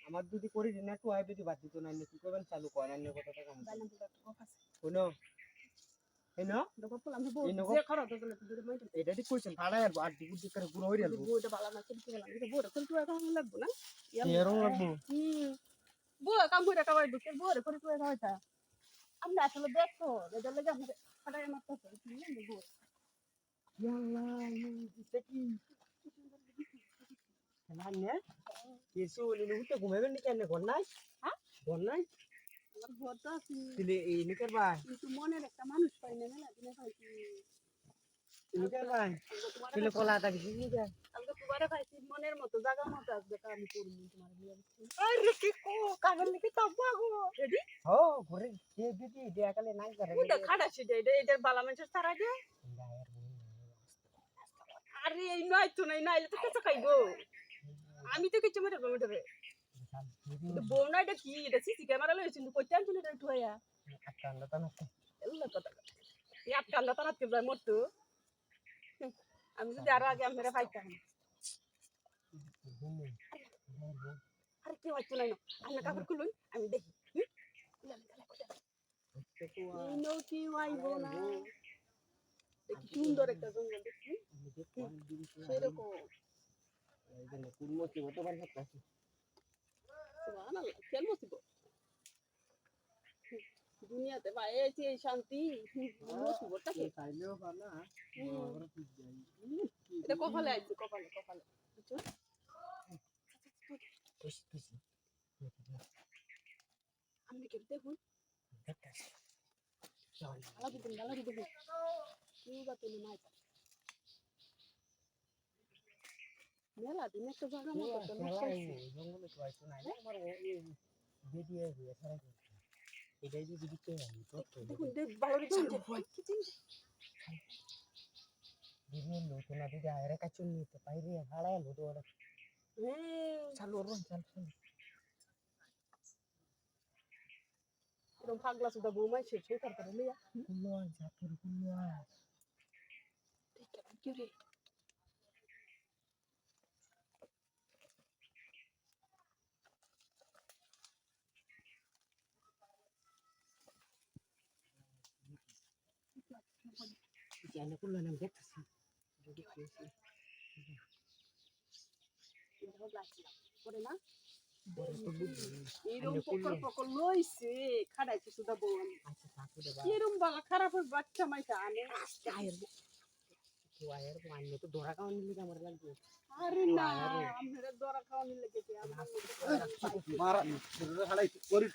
আমার যদি করি না একটু আইবে দি বাদ দিত না কি করবেন চালু করেন না কথাটা কাম বাইনা বুড়া তো কথা শুনো এই না দেখো পোলা আমি বউ যে খরচ হলো দূরে মই এটা ঠিক কইছেন ভাড়া আর বাদ দিক দিক করে পুরো হইরা যাবো বউটা ভালো না কিন্তু বললাম এটা বউটা কিন্তু এখন লাগবো না এরকম লাগবো বউ কাম করে কামাই ঢুকে বউরে করে করে খাওয়াইতা আমরা আসলে দেখো এদের লাগে আমরা ফাটাই মারতেছে বউ ইয়াল্লাহ এটা কি না নে এসে ওলি নুতে ঘুমাবেন নি কেন ঘর নাই হ্যাঁ ঘর নাই আমার ঘর তো আছে দিলে এই নিকার ভাই কিন্তু মনের একটা মানুষ পাই না না দিনে পাইছি নিকার ভাই দিলে কলাটা কিছু নি দে আজকে তোমারে পাইছি মনের মতো জায়গা মতো আজকে কাম করবো তোমার বিয়ে আরে কি কো কাগল লিখে তাব্বা গো রেডি হো ঘরে কে দিদি দেখালে নাই করে ওটা খাড়া ছিল এটা বালা মানুষের সারা দিয়ে আরে এই নয় তো নাই নাইলে তো কেঁচা খাইবো আমি তো কিছু মেটাবো মেটাবে বউ না এটা কি এটা সিসি ক্যামেরা লইছি কিন্তু কইতে আনছিল এটা একটু হইয়া আকান্ডা তানা এগুলো কথা এই আটকান্ডা তানাতে যায় মরতো আমি যদি আরো আগে আমরা পাইতাম আরে কি হইতো নাই আমি কাপড় খুলুন আমি দেখি কি আইবো না দেখি সুন্দর একটা জঙ্গল দেখি সেরকম কুলমতি কত বার আছে সুবহানাল্লাহ কেন মসিব দুনিয়াতে পাইছি এই শান্তি মসিবটা কি খাইলেও ভালো এটা কপালে আইছে কপালে কপালে বুঝছো আমি কি দেখুন গালা দিবেন কি বাতে নাই মেলা দিন একটা জায়গা মতো তো জঙ্গলে তো আইছো না আমার বেরিয়ে হয়ে সারা এটাই যদি দিতে আমি তো দেখুন দেখ ভালো দিন দিনে লোক না দিদা আরে কাচুন নিতে পাইরে হাড়ায় লোড ওরে চালু রন চালু এরকম পাগলা সুদা বৌমাই শেষ হয়ে তারপরে লইয়া কুল্লো জাতুর কুল্লো ঠিক আছে কি রে জানে কুল্লো নাম দেখতেছি যদি কইছি এটা লাগছে পরে না বড় তো বুঝি এরকম পকল লইছে খাড়াইছে সুদা বউ আমি আচ্ছা থাকু দে এরকম বালা খারাপ বাচ্চা মাইটা আনে আস্তে আয়ের ওয়ার মানে তো দরা কাউন নিলে আমার লাগবে আরে না আমরা দরা খাওয়ানি লেগেছে মারা হালাই করি